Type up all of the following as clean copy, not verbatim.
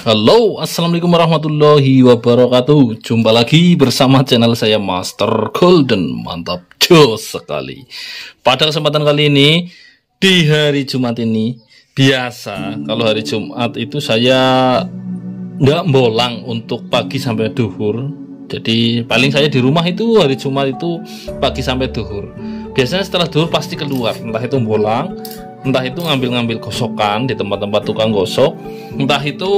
Halo, assalamualaikum warahmatullahi wabarakatuh. Jumpa lagi bersama channel saya Master Golden. Mantap, jos sekali. Pada kesempatan kali ini, di hari Jumat ini, biasa kalau hari Jumat itu saya nggak bolang untuk pagi sampai duhur. Jadi paling saya di rumah itu hari Jumat itu pagi sampai duhur. Biasanya setelah duhur pasti keluar, entah itu bolang, entah itu ngambil-ngambil gosokan di tempat-tempat tukang gosok, entah itu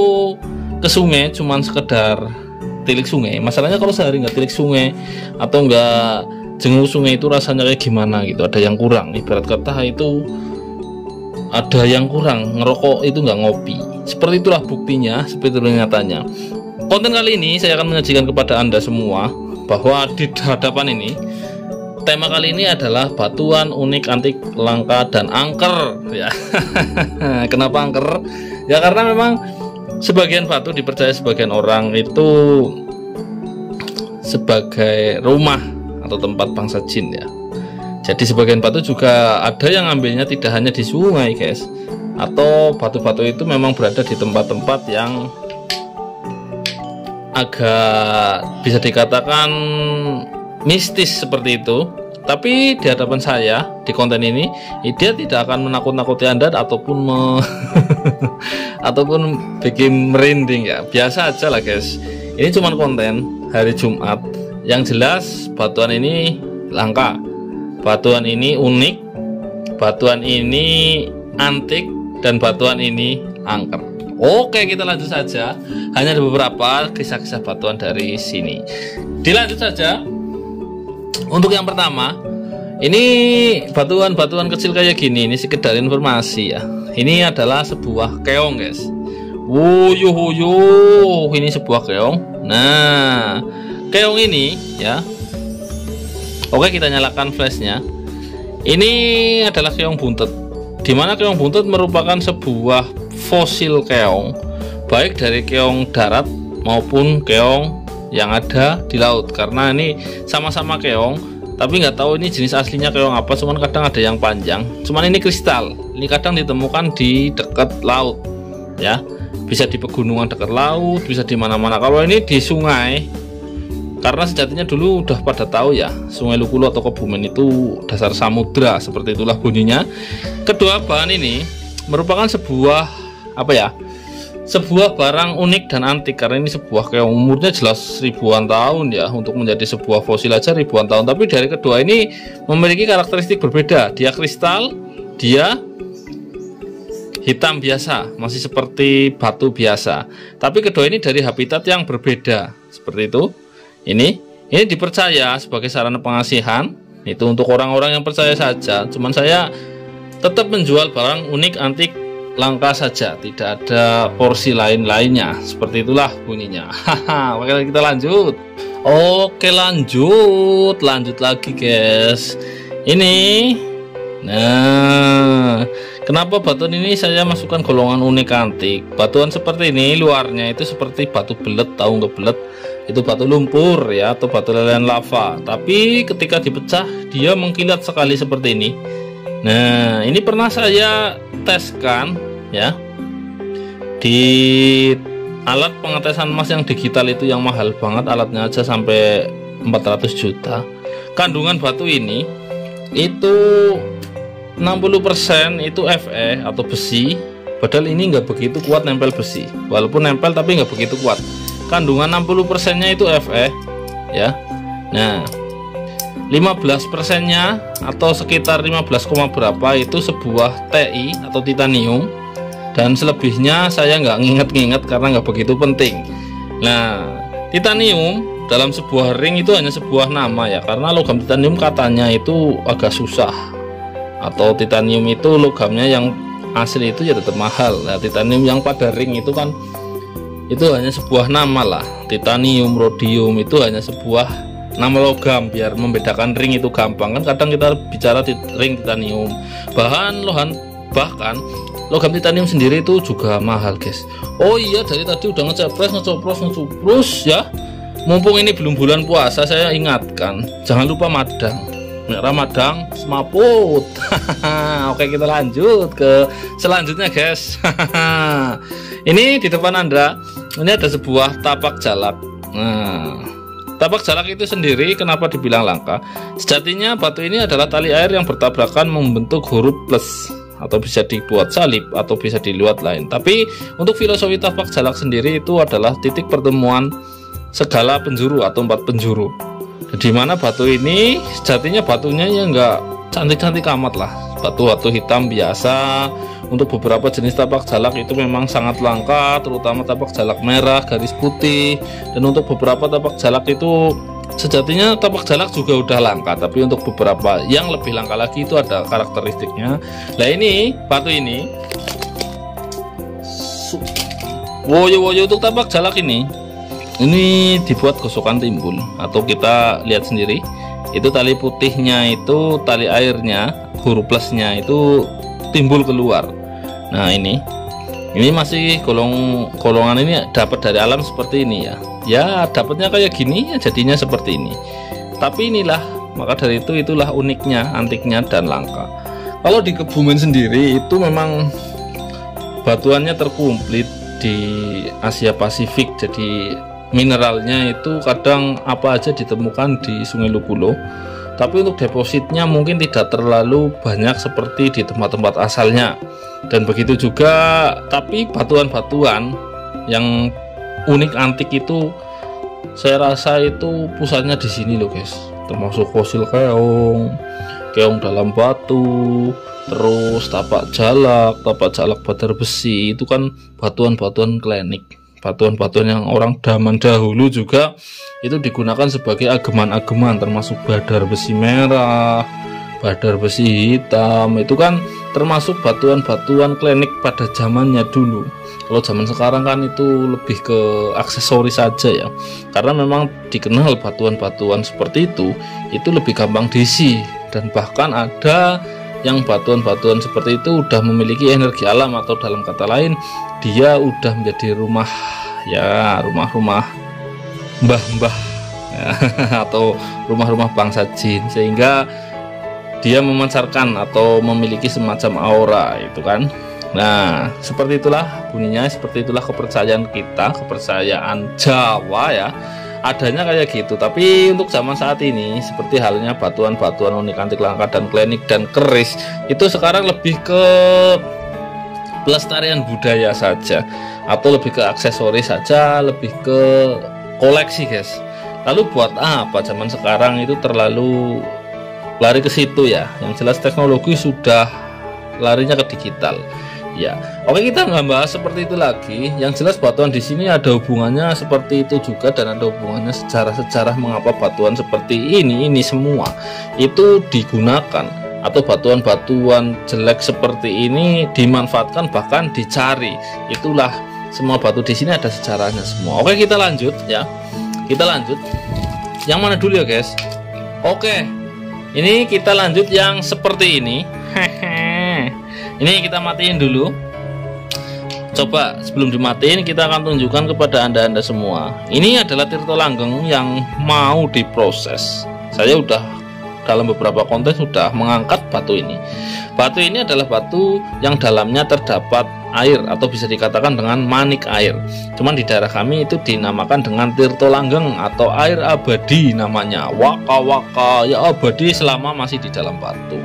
ke sungai cuman sekedar tilik sungai. Masalahnya kalau sehari nggak tilik sungai atau nggak jenguk sungai itu rasanya kayak gimana gitu, ada yang kurang. Ibarat kata itu ada yang kurang, ngerokok itu nggak ngopi. Seperti itulah buktinya, seperti itu nyatanya. Konten kali ini saya akan menyajikan kepada Anda semua bahwa di hadapan ini tema kali ini adalah batuan unik, antik, langka, dan angker ya. Kenapa angker? Ya karena memang sebagian batu dipercaya sebagian orang itu sebagai rumah atau tempat bangsa jin ya. Jadi sebagian batu juga ada yang ambilnya tidak hanya di sungai guys, atau batu-batu itu memang berada di tempat-tempat yang agak bisa dikatakan mistis seperti itu. Tapi di hadapan saya di konten ini dia tidak akan menakut-nakuti Anda ataupun ataupun bikin merinding ya. Biasa aja lah guys. Ini cuma konten hari Jumat. Yang jelas batuan ini langka, batuan ini unik, batuan ini antik, dan batuan ini angker. Oke, kita lanjut saja. Hanya ada beberapa kisah-kisah batuan dari sini. Dilanjut saja. Untuk yang pertama, ini batuan-batuan kecil kayak gini, ini sekedar informasi ya. Ini adalah sebuah keong guys. Wuyuh, ini sebuah keong. Nah, keong ini ya. Oke, kita nyalakan flashnya. Ini adalah keong buntut. Dimana keong buntut merupakan sebuah fosil keong, baik dari keong darat maupun keong yang ada di laut. Karena ini sama-sama keong, tapi nggak tahu ini jenis aslinya keong apa. Cuman kadang ada yang panjang, cuman ini kristal. Ini kadang ditemukan di dekat laut ya, bisa di pegunungan dekat laut, bisa di mana-mana. Kalau ini di sungai, karena sejatinya dulu udah pada tahu ya, Sungai Lukulo atau Kebumen itu dasar samudra, seperti itulah bunyinya. Kedua bahan ini merupakan sebuah sebuah barang unik dan antik, karena ini sebuah keong, umurnya jelas ribuan tahun ya. Untuk menjadi sebuah fosil aja ribuan tahun. Tapi dari kedua ini memiliki karakteristik berbeda. Dia kristal, dia hitam biasa, masih seperti batu biasa. Tapi kedua ini dari habitat yang berbeda, seperti itu. Ini dipercaya sebagai sarana pengasihan. Itu untuk orang-orang yang percaya saja. Cuman saya tetap menjual barang unik, antik, langka saja, tidak ada porsi lainnya. Seperti itulah bunyinya. Oke, kita lanjut. Oke, lanjut lagi guys. Ini nah, kenapa batuan ini saya masukkan golongan unik antik? Batuan seperti ini luarnya itu seperti batu belet, tahu nggak belet? Itu batu lumpur ya, atau batu lelehan lava. Tapi ketika dipecah dia mengkilat sekali seperti ini. Nah, ini pernah saya teskan ya di alat pengetesan emas yang digital itu, yang mahal banget alatnya aja sampai 400 juta. Kandungan batu ini itu 60% itu Fe atau besi, padahal ini nggak begitu kuat nempel besi. Walaupun nempel tapi nggak begitu kuat. Kandungan 60% nya itu Fe ya. Nah, 15% atau sekitar 15, berapa itu sebuah Ti atau titanium, dan selebihnya saya nggak nginget karena nggak begitu penting. Nah, titanium dalam sebuah ring itu hanya sebuah nama ya, karena logam titanium katanya itu agak susah, atau titanium itu logamnya yang asli itu ya tetap mahal. Nah, titanium yang pada ring itu kan itu hanya sebuah nama lah. Titanium, rhodium itu hanya sebuah nama logam, biar membedakan ring itu gampang kan. Kadang kita bicara ring titanium, bahkan logam titanium sendiri itu juga mahal guys. Oh iya, dari tadi udah ngecopros ya. Mumpung ini belum bulan puasa, saya ingatkan jangan lupa madang Ramadang semaput. Oke, kita lanjut ke selanjutnya guys. Ini di depan Anda ini ada sebuah tapak jalak. Nah, tapak jalak itu sendiri kenapa dibilang langka? Sejatinya batu ini adalah tali air yang bertabrakan membentuk huruf plus, atau bisa dibuat salib, atau bisa dilihat lain. Tapi untuk filosofi tapak jalak sendiri itu adalah titik pertemuan segala penjuru atau 4 penjuru. Di mana batu ini sejatinya batunya ya enggak cantik-cantik amat lah, batu-batu hitam biasa. Untuk beberapa jenis tapak jalak itu memang sangat langka, terutama tapak jalak merah garis putih. Dan untuk beberapa tapak jalak itu sejatinya tapak jalak juga udah langka, tapi untuk beberapa yang lebih langka lagi itu ada karakteristiknya. Nah, ini batu ini woyo-woyo untuk tapak jalak ini dibuat gosokan timbul, atau kita lihat sendiri itu tali putihnya, itu tali airnya, huruf plusnya itu timbul keluar. Nah, ini masih golongan ini dapat dari alam seperti ini ya. Ya, dapatnya kayak gini ya, jadinya seperti ini. Tapi inilah, maka dari itu itulah uniknya, antiknya dan langka. Kalau di Kebumen sendiri itu memang batuannya terkumplit di Asia Pasifik. Jadi mineralnya itu kadang apa aja ditemukan di Sungai Lukulo. Tapi untuk depositnya mungkin tidak terlalu banyak seperti di tempat-tempat asalnya. Dan begitu juga, tapi batuan-batuan yang unik antik itu saya rasa itu pusatnya di sini loh guys. Termasuk fosil keong dalam batu, terus tapak jalak batar besi, itu kan batuan-batuan klinik, batuan-batuan yang orang zaman dahulu juga itu digunakan sebagai ageman-ageman, termasuk badar besi merah, badar besi hitam, itu kan termasuk batuan-batuan klinik pada zamannya dulu. Kalau zaman sekarang kan itu lebih ke aksesoris saja ya, karena memang dikenal batuan-batuan seperti itu lebih gampang diisi. Dan bahkan ada yang batuan-batuan seperti itu udah memiliki energi alam, atau dalam kata lain dia udah menjadi rumah mbah-mbah ya, atau rumah-rumah bangsa jin, sehingga dia memancarkan atau memiliki semacam aura itu kan. Nah, seperti itulah bunyinya, seperti itulah kepercayaan kita, kepercayaan Jawa ya, adanya kayak gitu. Tapi untuk zaman saat ini, seperti halnya batuan-batuan unik antik langka dan klinik dan keris, itu sekarang lebih ke pelestarian budaya saja, atau lebih ke aksesoris saja, lebih ke koleksi guys. Lalu buat apa zaman sekarang itu terlalu lari ke situ ya? Yang jelas teknologi sudah larinya ke digital ya. Oke, kita nggak bahas seperti itu lagi. Yang jelas batuan di sini ada hubungannya seperti itu juga, dan ada hubungannya sejarah mengapa batuan seperti ini semua itu digunakan, atau batuan-batuan jelek seperti ini dimanfaatkan, bahkan dicari. Itulah, semua batu di sini ada sejarahnya semua. Oke, kita lanjut ya. Kita lanjut. Yang mana dulu ya guys? Oke, ini kita lanjut yang seperti ini. Ini kita matiin dulu. Coba sebelum dimatiin, kita akan tunjukkan kepada anda semua. Ini adalah Tirto Langgeng yang mau diproses. Saya udah dalam beberapa konten sudah mengangkat batu ini. Batu ini adalah batu yang dalamnya terdapat air, atau bisa dikatakan dengan manik air. Cuman di daerah kami itu dinamakan dengan Tirto Langgeng atau air abadi namanya. Waka ya, abadi selama masih di dalam batu.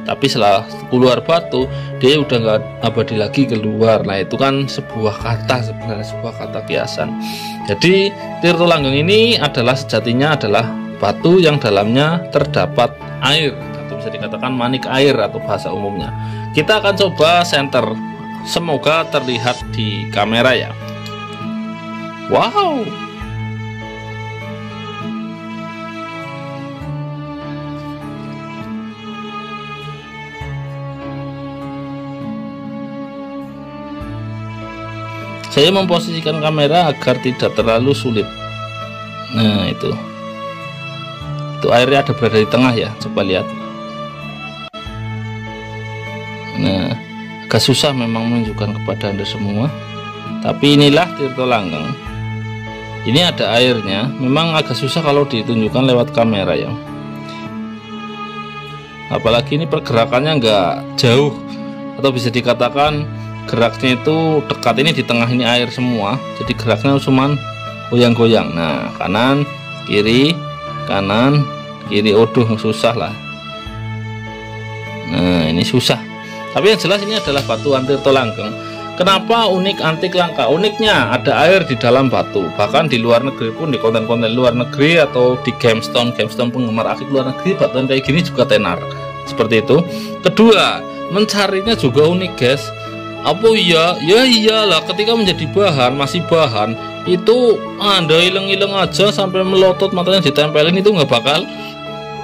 Tapi setelah keluar batu, dia udah nggak abadi lagi keluar. Nah, itu kan sebuah kata, sebenarnya sebuah kata kiasan. Jadi Tirto Langgeng ini adalah sejatinya adalah batu yang dalamnya terdapat air, atau bisa dikatakan manik air atau bahasa umumnya. Kita akan coba center, semoga terlihat di kamera ya. Wow, saya memposisikan kamera agar tidak terlalu sulit. Nah, itu airnya ada berada di tengah ya, coba lihat. Nah, agak susah memang menunjukkan kepada anda semua, tapi inilah Tirto Langgeng. Ini ada airnya, memang agak susah kalau ditunjukkan lewat kamera ya. apalagi ini pergerakannya nggak jauh, atau bisa dikatakan geraknya itu dekat, ini di tengah ini air semua, jadi geraknya cuman goyang-goyang. Nah, kanan kiri, aduh susah lah. Nah, ini susah, tapi yang jelas ini adalah batu Antirto langgeng. Kenapa unik antik langka? Uniknya ada air di dalam batu. Bahkan di luar negeri pun, di konten-konten luar negeri atau di gemstone penggemar akik luar negeri, batuan kayak gini juga tenar seperti itu. Kedua, mencarinya juga unik guys. Apa iya? Ya iyalah, ketika menjadi bahan, masih bahan, itu Anda ileng-ileng aja sampai melotot, matanya ditempelin, itu nggak bakal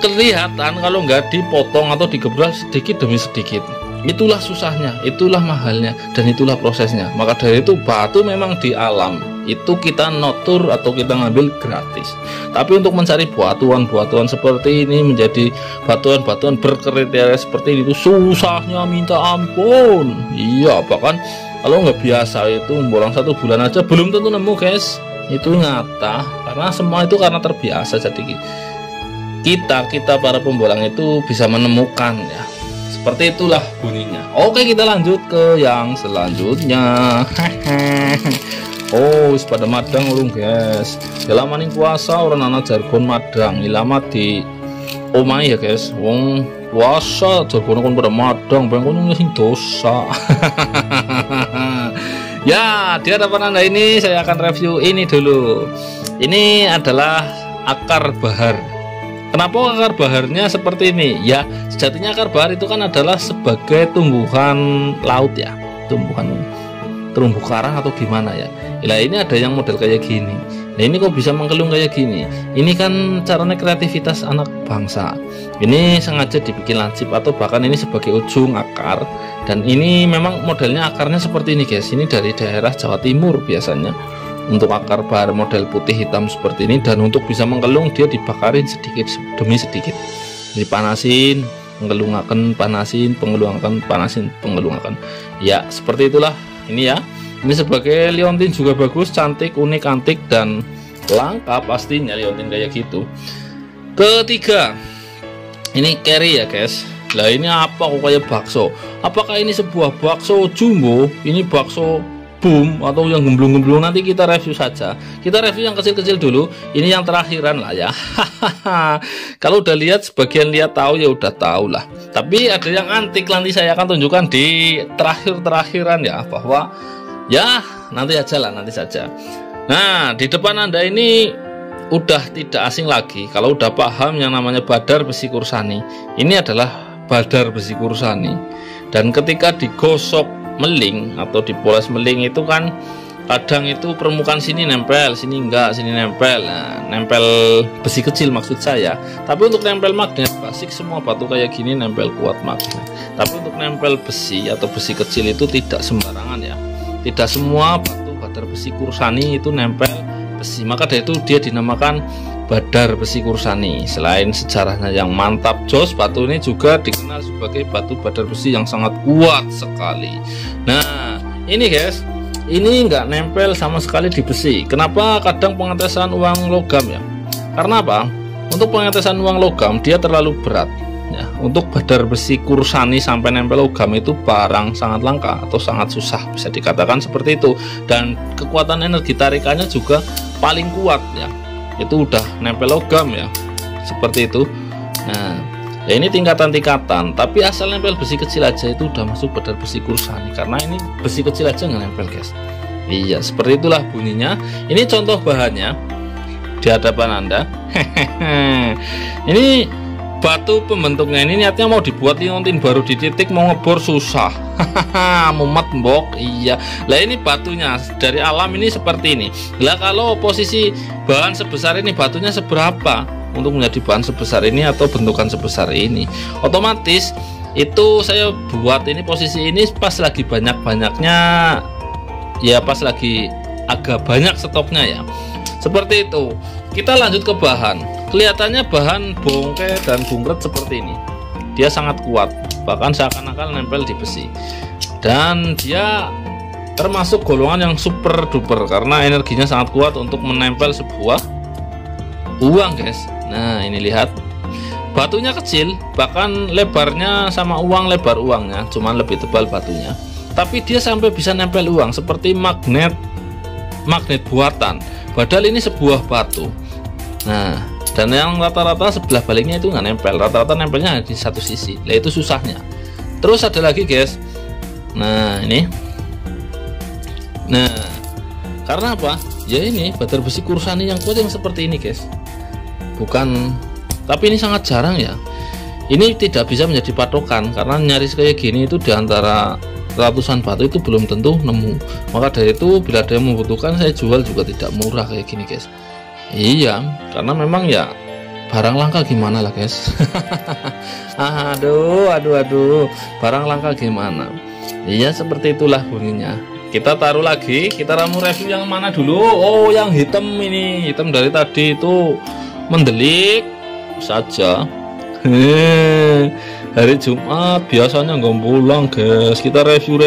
kelihatan kalau nggak dipotong atau digebrak sedikit demi sedikit. Itulah susahnya, itulah mahalnya, dan itulah prosesnya. Maka dari itu batu memang di alam itu kita notur atau kita ngambil gratis. Tapi untuk mencari batuan-batuan seperti ini, menjadi batuan-batuan berkriteria seperti ini, itu susahnya minta ampun. Iya, bahkan kalau nggak biasa itu bolong 1 bulan aja belum tentu nemu guys. Itu nyata, karena semua itu karena terbiasa. Jadi kita para pembolang itu bisa menemukan ya. Seperti itulah bunyinya. Oke, kita lanjut ke yang selanjutnya. Oh, pada madang ulung guys. Dalam maning puasa orang anak jargon madang ilama di omai ya guys. Wong puasa jargon kon pada madang, bangkon sing dosa. Ya, di hadapan Anda ini saya akan review ini dulu. Ini adalah akar bahar. Kenapa akar baharnya seperti ini? Ya, sejatinya akar bahar itu kan adalah sebagai tumbuhan laut ya, tumbuhan terumbu karang atau gimana ya. Nah, ini ada yang model kayak gini. Nah, ini kok bisa mengkelung kayak gini? Ini kan caranya kreativitas anak bangsa. Ini sengaja dibikin lancip atau bahkan ini sebagai ujung akar. Dan ini memang modelnya akarnya seperti ini guys. Ini dari daerah Jawa Timur biasanya. Untuk akar bahar model putih hitam seperti ini, dan untuk bisa mengkelung dia dibakarin sedikit demi sedikit, dipanasin, pengelungakan, panasin, pengelungakan, panasin, pengelungakan. Ya, seperti itulah ini ya. Ini sebagai liontin juga bagus, cantik, unik, antik, dan langka pastinya liontin kayak gitu. Ketiga, ini carry ya guys. Lah ini apa kok kayak bakso? Apakah ini sebuah bakso jumbo? Ini bakso boom atau yang gemblung-gemblung? Nanti kita review saja. Kita review yang kecil-kecil dulu. Ini yang terakhiran lah ya. Kalau udah lihat, sebagian lihat tahu ya udah tahu lah. Tapi ada yang antik, nanti saya akan tunjukkan di terakhiran ya, bahwa ya nanti aja lah, nanti saja. Nah, di depan Anda ini udah tidak asing lagi. Kalau udah paham yang namanya badar besi kursani, ini adalah badar besi kursani. Dan ketika digosok meling atau dipoles meling itu kan kadang itu permukaan sini nempel, sini enggak, sini nempel. Nah, nempel besi kecil maksud saya. Tapi untuk nempel magnet basic semua batu kayak gini nempel kuat magnet. Tapi untuk nempel besi atau besi kecil itu tidak sembarangan ya. Tidak semua batu badar besi kursani itu nempel besi. Maka dari itu dia dinamakan badar besi kursani. Selain sejarahnya yang mantap jos, batu ini juga dikenal sebagai batu badar besi yang sangat kuat sekali. Nah, ini guys, ini nggak nempel sama sekali di besi. Kenapa kadang pengetesan uang logam ya? Karena apa? Untuk pengetesan uang logam dia terlalu berat ya. Untuk badar besi kursani sampai nempel logam itu barang sangat langka atau sangat susah, bisa dikatakan seperti itu. Dan kekuatan energi tarikannya juga paling kuat ya. Itu udah nempel logam ya, seperti itu. Nah, ya ini tingkatan-tingkatan, tapi asal nempel besi kecil aja itu udah masuk badar besi kursani, karena ini besi kecil aja nggak nempel guys. Iya, seperti itulah bunyinya. Ini contoh bahannya di hadapan Anda. Ini batu pembentuknya ini niatnya mau dibuat liontin baru di titik, mau ngebor susah. Mumet mbok. Iya lah, ini batunya dari alam ini seperti ini lah. Kalau posisi bahan sebesar ini, batunya seberapa untuk menjadi bahan sebesar ini atau bentukan sebesar ini? Otomatis itu saya buat ini posisi ini pas lagi banyak-banyaknya ya, pas lagi agak banyak stoknya ya, seperti itu. Kita lanjut ke bahan. Kelihatannya bahan bongke dan bungkret seperti ini, dia sangat kuat, bahkan seakan-akan nempel di besi. Dan dia termasuk golongan yang super duper karena energinya sangat kuat untuk menempel sebuah uang guys. Nah, ini lihat, Batunya kecil, bahkan lebarnya sama uang, lebar uangnya, cuman lebih tebal batunya. Tapi dia sampai bisa nempel uang seperti magnet buatan. Padahal ini sebuah batu. Nah, dan yang rata-rata sebelah baliknya itu nggak nempel, rata-rata nempelnya di satu sisi. Nah, itu susahnya. Terus ada lagi guys. Nah, ini. Nah, karena apa? Ya ini batar besi kursani yang kuat yang seperti ini guys. Bukan, tapi ini sangat jarang ya. Ini tidak bisa menjadi patokan karena nyaris kayak gini itu diantara ratusan batu itu belum tentu nemu. Maka dari itu bila ada yang membutuhkan saya jual juga tidak murah kayak gini guys. Iya, karena memang ya barang langka gimana lah guys. aduh, barang langka gimana. Iya, seperti itulah bunyinya. Kita taruh lagi, kita ramu review yang mana dulu. Oh, yang hitam ini, hitam dari tadi itu mendelik saja. Hari Jumat biasanya nggak pulang guys, kita review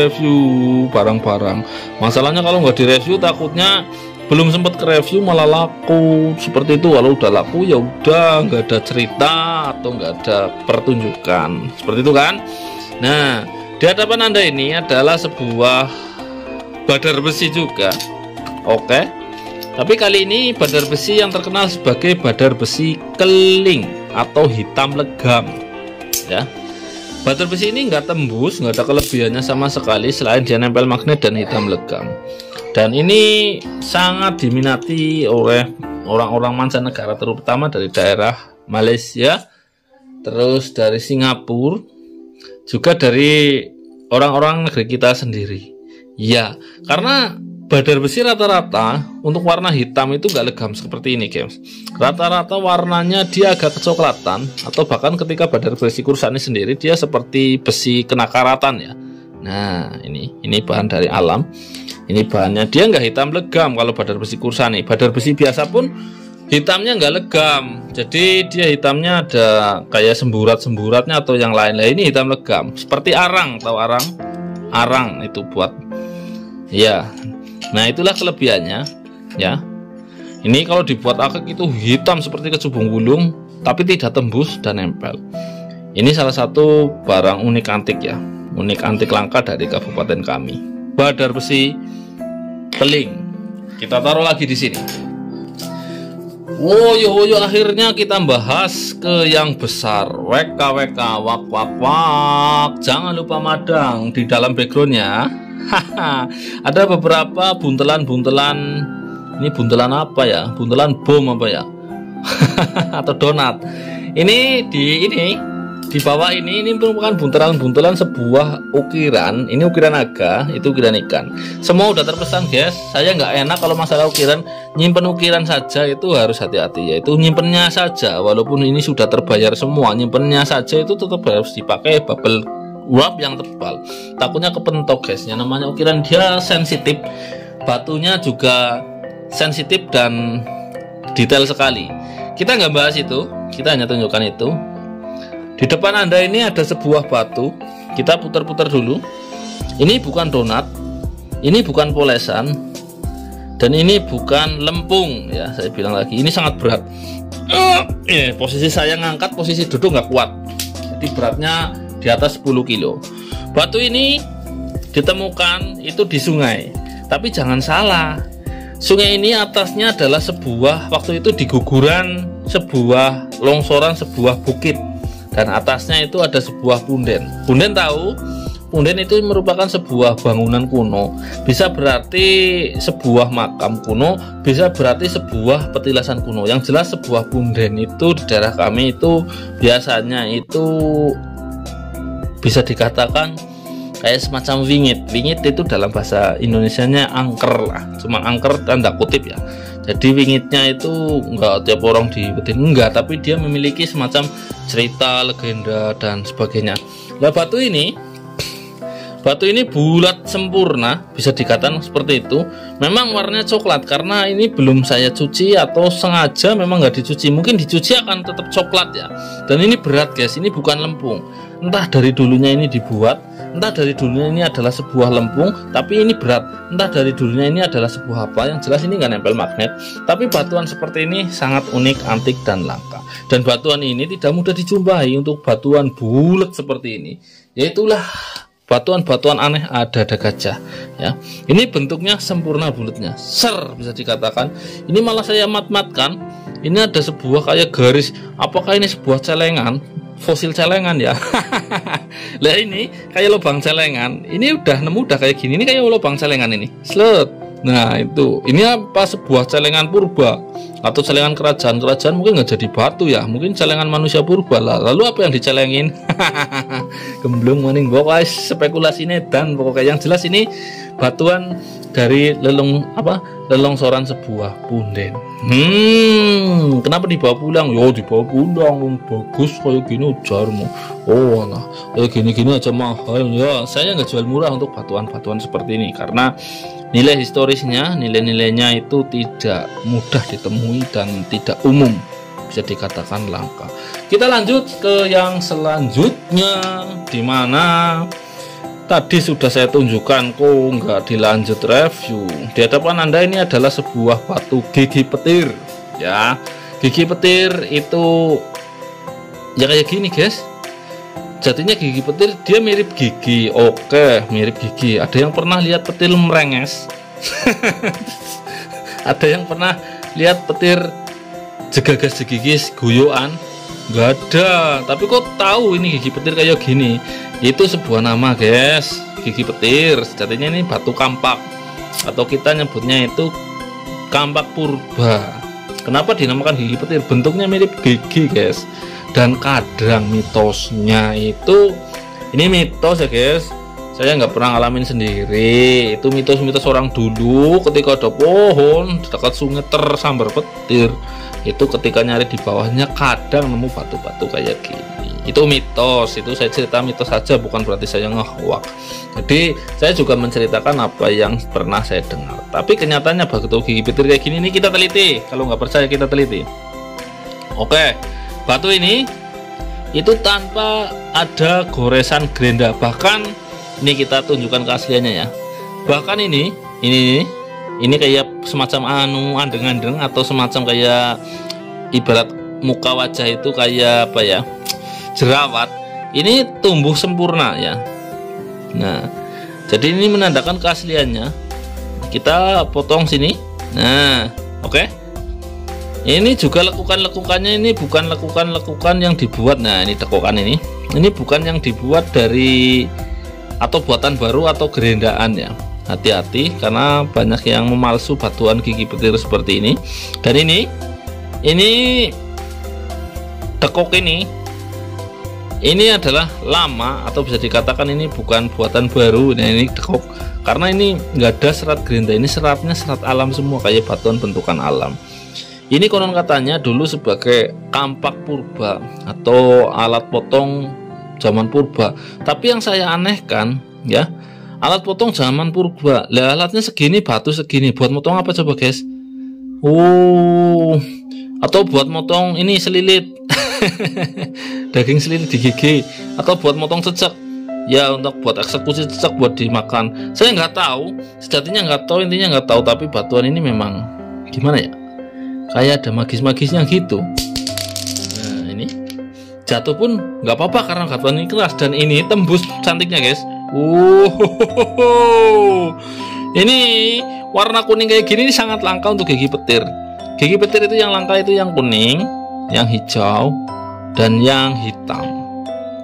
barang-barang. Masalahnya kalau nggak direview takutnya belum sempat ke review malah laku seperti itu. Kalau udah laku ya udah nggak ada cerita atau nggak ada pertunjukan seperti itu kan. Nah, di hadapan Anda ini adalah sebuah badar besi juga. Oke, tapi kali ini badar besi yang terkenal sebagai badar besi keling atau hitam legam ya. Badar besi ini nggak tembus, nggak ada kelebihannya sama sekali selain dia nempel magnet dan hitam legam. Dan ini sangat diminati oleh orang-orang mancanegara, terutama dari daerah Malaysia, terus dari Singapura, juga dari orang-orang negeri kita sendiri. Ya, karena badar besi rata-rata untuk warna hitam itu nggak legam seperti ini guys. Rata-rata warnanya dia agak kecoklatan, atau bahkan ketika badar besi kursani sendiri dia seperti besi kena karatan ya. Nah, ini bahan dari alam. Ini bahannya dia nggak hitam legam kalau badar besi kursani. Badar besi biasa pun hitamnya nggak legam. Jadi dia hitamnya ada kayak semburat-semburatnya atau yang lain. Nah, ini hitam legam. Seperti arang, tahu arang? Arang itu buat ya. Nah, itulah kelebihannya ya. Ini kalau dibuat akik itu hitam seperti kecubung gulung, tapi tidak tembus dan nempel. Ini salah satu barang unik antik ya, unik antik langka dari kabupaten kami. Badar besi keling. Kita taruh lagi di sini. Woyo akhirnya kita bahas ke yang besar. WK wak. Jangan lupa madang di dalam backgroundnya. Ada beberapa buntelan-buntelan. Ini buntelan apa ya? Buntelan bom apa ya? Atau donat. Ini di bawah ini merupakan buntelan-buntelan sebuah ukiran. Ini ukiran naga, itu ukiran ikan. Semua udah terpesan guys. Saya nggak enak kalau masalah ukiran. Nyimpen ukiran saja itu harus hati-hati, yaitu nyimpennya saja. Walaupun ini sudah terbayar semua, nyimpennya saja itu tetap harus dipakai bubble wrap yang tebal. Takutnya kepentok guys. Yang namanya ukiran dia sensitif, batunya juga sensitif dan detail sekali. Kita nggak bahas itu, kita hanya tunjukkan itu. Di depan Anda ini ada sebuah batu. Kita putar-putar dulu. Ini bukan donat, ini bukan polesan, dan ini bukan lempung ya. Saya bilang lagi, ini sangat berat. Posisi saya ngangkat, posisi duduk nggak kuat. Jadi beratnya di atas 10 kilo. Batu ini ditemukan itu di sungai. Tapi jangan salah, sungai ini atasnya adalah sebuah, waktu itu di guguran sebuah longsoran sebuah bukit, dan atasnya itu ada sebuah punden. Punden tahu? Punden itu merupakan sebuah bangunan kuno. Bisa berarti sebuah makam kuno, bisa berarti sebuah petilasan kuno. Yang jelas sebuah punden itu di daerah kami itu biasanya itu bisa dikatakan kayak semacam wingit. Wingit itu dalam bahasa Indonesianya angker lah, cuma angker tanda kutip ya. Jadi wingitnya itu enggak tiap orang diikutin, enggak, tapi dia memiliki semacam cerita, legenda dan sebagainya. Nah, batu ini bulat sempurna, bisa dikatakan seperti itu. Memang warnanya coklat karena ini belum saya cuci atau sengaja memang nggak dicuci. Mungkin dicuci akan tetap coklat ya. Dan ini berat guys, ini bukan lempung. Entah dari dulunya ini dibuat entah dari dulunya ini adalah sebuah lempung tapi ini berat, entah dari dulunya ini adalah sebuah apa, yang jelas ini nggak nempel magnet. Tapi batuan seperti ini sangat unik, antik, dan langka. Dan batuan ini tidak mudah dijumpai untuk batuan bulat seperti ini. Yaitulah batuan-batuan aneh ada gajah ya. Ini bentuknya sempurna bulatnya, bisa dikatakan. Ini malah saya mat-matkan. Ini ada sebuah kayak garis, apakah ini sebuah celengan, fosil celengan ya. Lah ini kayak lubang celengan. Ini udah nemu udah kayak gini. Ini kayak lubang celengan ini. Slet. Nah itu, ini apa, sebuah celengan purba atau celengan kerajaan mungkin nggak jadi batu ya, mungkin celengan manusia purba lah. Lalu apa yang dicelengin? Gemblung maning pokoknya spekulasi dan pokoknya yang jelas ini batuan dari lelongsoran sebuah punden. Kenapa dibawa pulang? Yo dibawa pulang, bagus kayak gini ujarmu. Oh nah, kayak gini-gini aja mahal ya. Saya nggak jual murah untuk batuan-batuan seperti ini karena nilai historisnya, nilai-nilainya itu tidak mudah ditemui dan tidak umum, bisa dikatakan langka. Kita lanjut ke yang selanjutnya, dimana tadi sudah saya tunjukkan kok nggak dilanjut review. Di hadapan Anda ini adalah sebuah batu gigi petir ya. Gigi petir itu ya kayak gini guys. Jadinya gigi petir dia mirip gigi. Oke, mirip gigi. Ada yang pernah lihat petir merenges? Ada yang pernah lihat petir jegagas-jegigis guyuan? Gak ada. Tapi kok tahu ini gigi petir kayak gini? Itu sebuah nama guys, gigi petir. Sejatinya ini batu kampak, atau kita nyebutnya itu kampak purba. Kenapa dinamakan gigi petir? Bentuknya mirip gigi guys. Dan kadang mitosnya itu, ini mitos ya guys, saya nggak pernah ngalamin sendiri. Itu mitos-mitos orang dulu ketika ada pohon dekat sungai tersambar petir, itu ketika nyari di bawahnya kadang nemu batu-batu kayak gini. Itu mitos, itu saya cerita mitos saja, bukan berarti saya ngehoak. Jadi saya juga menceritakan apa yang pernah saya dengar. Tapi kenyataannya batu gigi petir kayak gini ini kita teliti. Kalau nggak percaya kita teliti. Oke, batu ini itu tanpa ada goresan gerenda. Bahkan ini kita tunjukkan keasliannya ya. Bahkan ini kayak semacam andeng-andeng atau semacam kayak ibarat muka wajah itu kayak apa ya, jerawat. Ini tumbuh sempurna ya. Nah, jadi ini menandakan keasliannya. Kita potong sini. Nah, oke. Ini juga lekukan-lekukannya ini bukan lekukan-lekukan yang dibuat. Nah, ini tekukan ini bukan yang dibuat dari atau buatan baru atau gerendaan ya. Hati-hati karena banyak yang memalsu batuan gigi petir seperti ini. Dan ini tekuk ini adalah lama, atau bisa dikatakan ini bukan buatan baru. Nah, ini tekuk karena ini nggak ada serat gerenda. Ini seratnya serat alam semua, kayak batuan bentukan alam. Ini konon katanya dulu sebagai kampak purba atau alat potong zaman purba. Tapi yang saya anehkan ya, alat potong zaman purba, lah alatnya segini, batu segini, buat motong apa coba guys? Atau buat motong ini selilit daging selilit di gigi, atau buat motong cecek ya, untuk buat eksekusi cecek buat dimakan. Saya nggak tahu, sejatinya nggak tahu, intinya nggak tahu. Tapi batuan ini memang gimana ya, kayak ada magis-magisnya gitu. Nah, ini jatuh pun nggak apa-apa karena batuan ini keras, dan ini tembus cantiknya guys. Ini warna kuning kayak gini ini sangat langka untuk gigi petir. Gigi petir itu yang langka itu yang kuning, yang hijau, dan yang hitam.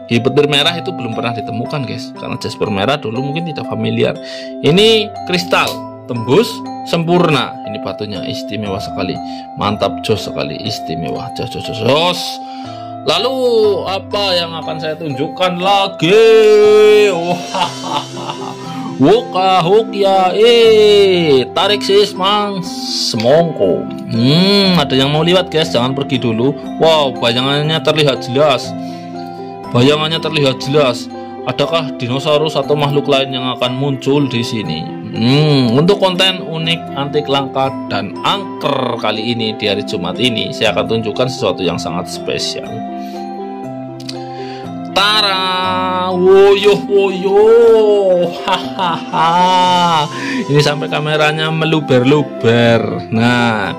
Gigi petir merah itu belum pernah ditemukan guys, karena jasper merah dulu mungkin tidak familiar. Ini kristal tembus sempurna. Ini batunya istimewa sekali, mantap, jos sekali, istimewa, jos. Lalu apa yang akan saya tunjukkan lagi? Wukahuk ya, tarik sis mang semongko. Ada yang mau lihat guys, jangan pergi dulu. Wow, bayangannya terlihat jelas. Adakah dinosaurus atau makhluk lain yang akan muncul di sini? Untuk konten unik, antik, langka, dan angker kali ini di hari Jumat ini, saya akan tunjukkan sesuatu yang sangat spesial. Tara, woyo woyo, hahaha. Ini sampai kameranya meluber-luber. Nah,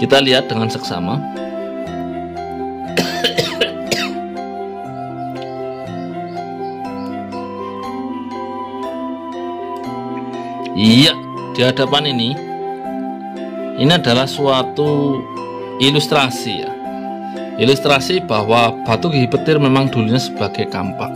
kita lihat dengan seksama. Iya, di hadapan ini adalah suatu ilustrasi ya. Ilustrasi bahwa batu gigi petir memang dulunya sebagai kampak.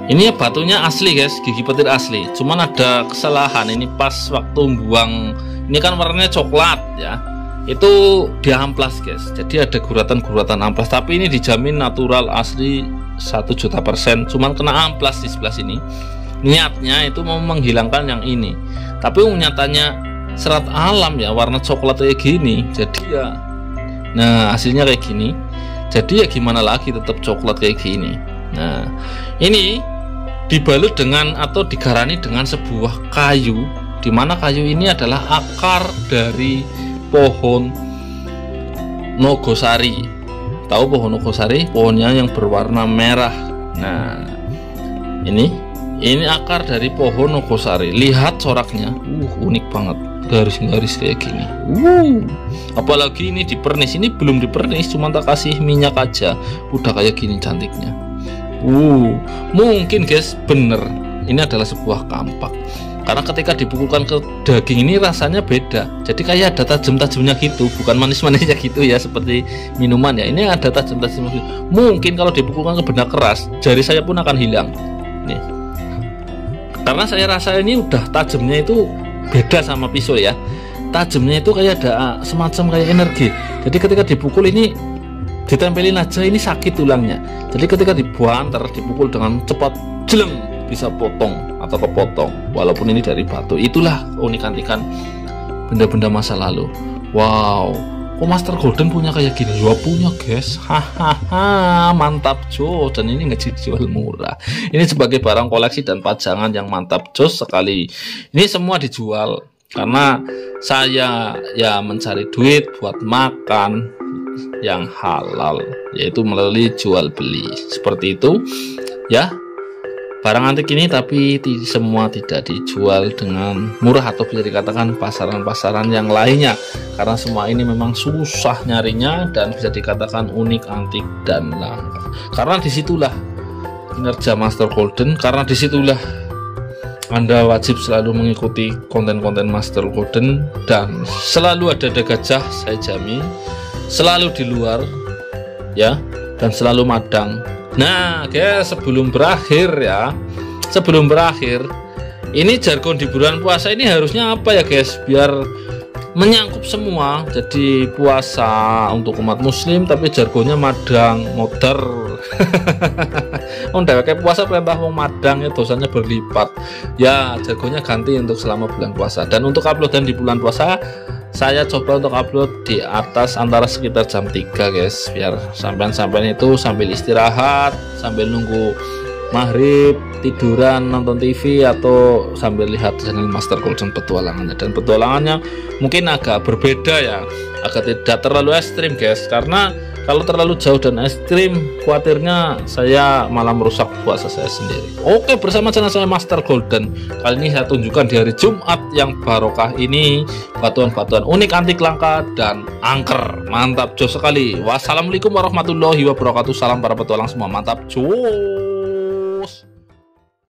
Ini batunya asli guys, gigi petir asli. Cuman ada kesalahan, ini pas waktu buang, ini kan warnanya coklat ya. Itu diamplas guys. Jadi ada guratan-guratan amplas, tapi ini dijamin natural asli 1.000.000%. Cuman kena amplas di sebelah sini. Niatnya itu mau menghilangkan yang ini, tapi nyatanya serat alam ya, warna coklat kayak gini. Jadi ya, nah hasilnya kayak gini. Jadi ya gimana lagi, tetap coklat kayak gini. Nah, ini dibalut dengan atau digarani dengan sebuah kayu, dimana kayu ini adalah akar dari pohon nogosari. Tahu pohon nogosari? Pohonnya yang berwarna merah. Nah, ini akar dari pohon nogosari. Lihat coraknya, unik banget, garis-garis kayak gini. Apalagi ini dipernis. Ini belum dipernis, cuma tak kasih minyak aja, udah kayak gini cantiknya. Mungkin guys, bener ini adalah sebuah kampak. Karena ketika dipukulkan ke daging ini rasanya beda. Jadi kayak ada tajam-tajamnya gitu, bukan manis-manisnya gitu ya, seperti minuman ya. Ini ada tajam-tajamnya gitu. Mungkin kalau dipukulkan ke benda keras, jari saya pun akan hilang. Nih. Karena saya rasa ini udah tajamnya itu beda sama pisau ya. Tajamnya itu kayak ada semacam kayak energi. Jadi ketika dipukul ini ditempelin aja, ini sakit tulangnya. Jadi ketika dibuanter, dipukul dengan cepat, jeleng, bisa potong atau kepotong. Walaupun ini dari batu. Itulah keunikan-unikan benda-benda masa lalu. Wow, kok Master Golden punya kayak gini? Ya punya guys, hahaha, mantap jos. Dan ini nggak dijual murah. Ini sebagai barang koleksi dan pajangan yang mantap jos sekali. Ini semua dijual karena saya ya mencari duit buat makan yang halal, yaitu melalui jual beli seperti itu ya. Barang antik ini tapi semua tidak dijual dengan murah atau bisa dikatakan pasaran-pasaran yang lainnya, karena semua ini memang susah nyarinya dan bisa dikatakan unik, antik, dan langka. Karena disitulah kinerja Master Golden, karena disitulah Anda wajib selalu mengikuti konten-konten Master Golden, dan selalu ada gajah, saya jamin, selalu di luar ya, dan selalu madang. Nah guys, sebelum berakhir ini jargon di bulan puasa ini harusnya apa ya guys, biar menyangkup semua. Jadi puasa untuk umat muslim tapi jargonnya madang, modar. Kayak puasa perintah wong madang ya, dosanya berlipat ya, jargonnya ganti untuk selama bulan puasa. Dan untuk uploadan di bulan puasa saya coba untuk upload di atas antara sekitar jam 3 guys, biar sampean-sampean itu sambil istirahat, sambil nunggu maghrib, tiduran, nonton TV, atau sambil lihat channel Master Golden petualangannya. Dan petualangannya mungkin agak berbeda ya, agak tidak terlalu ekstrim guys, karena kalau terlalu jauh dan ekstrim khawatirnya saya malah merusak puasa saya sendiri. Oke, bersama channel saya Master Golden, kali ini saya tunjukkan di hari Jumat yang barokah ini batuan-batuan unik, antik, langka, dan angker. Mantap jos sekali. Wassalamualaikum warahmatullahi wabarakatuh. Salam para petualang semua, mantap jos.